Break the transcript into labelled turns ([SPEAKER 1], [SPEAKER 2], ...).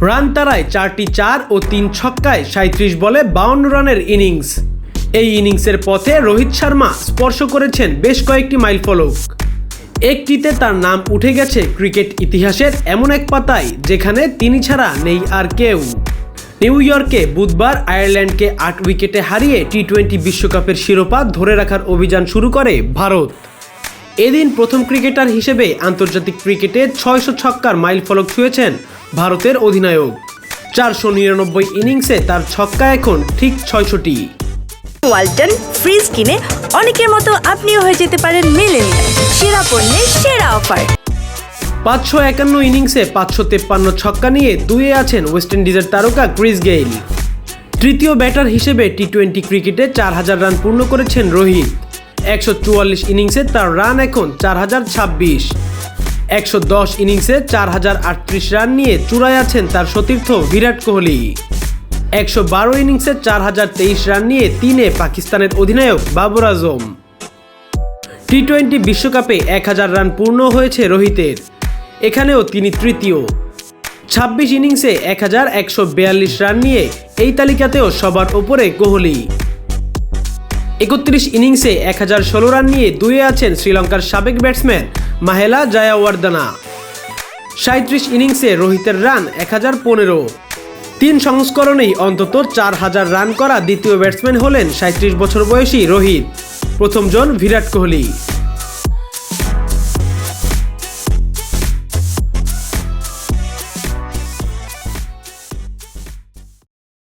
[SPEAKER 1] Run তাড়ায় 4টি 4 ও 3 ছক্কায় 37 বলে 52 রানের ইনিংস। এই ইনিংসের পথে রোহিত শর্মা স্পর্শ করেছেন বেশ কয়েকটি মাইলফলক। একটিতে তার নাম উঠে গেছে ক্রিকেট ইতিহাসের এমন এক পাতায় যেখানে তিনি ছাড়া নেই আর কেউ। নিউ ইয়র্কে বুধবার আয়ারল্যান্ডকে 8 উইকেটে হারিয়ে টি-20 বিশ্বকাপের শিরোপা ধরে রাখার অভিযান শুরু করে ভারত। এদিন প্রথম ক্রিকেটার হিসেবে আন্তর্জাতিক ক্রিকেটে 600 ছক্কার মাইলফলক ছুঁয়েছেন ভারতের অধিনায়ক। 499 ইনিংসে তার ছক্কা এখন ঠিক 600টি।
[SPEAKER 2] ওয়ালটন ফ্রিজ কিনে অনেকের মতো আপনিও হয়ে যেতে পারেন মিলেনিয়াল। সেরা পণ্যের সেরা অফার।
[SPEAKER 1] 551 ইনিংসে 553 ছক্কা নিয়ে দুয়ে আছেন ওয়েস্ট ইন্ডিজের তারকা ক্রিস গেইল। তৃতীয় ব্যাটার হিসেবে টি-20 ক্রিকেটে 4000 রান পূর্ণ করেছেন রোহিত। 144 ইনিংসে তার রান এখন 4026। 110 ইনিংসে 4038 রান নিয়ে চূড়ায় আছেন তার সতীর্থ বিরাট কোহলি। 112 ইনিংসে 4023 রান নিয়ে 3-এ পাকিস্তানের অধিনায়ক বাবর আজম। টি-20 বিশ্বকাপে 1000 রান পূর্ণ হয়েছে রোহিতের, এখানেও তিনি তৃতীয়। 26 ইনিংসে 1142 রান নিয়ে এই তালিকাতেও সবার ওপরে কোহলি। 31 ইনিংসে 1016 রান নিয়ে দুয়ে আছেন শ্রীলঙ্কার সাবেক ব্যাটসম্যান মাহেলা জায়াওয়ার্দানা। 37 ইনিংসে রোহিতের রান 1015। 3 সংস্করণেই অন্তত 4000 রান করা দ্বিতীয় ব্যাটসম্যান হলেন 37 বছর বয়সী রোহিত। প্রথমজন বিরাট কোহলি।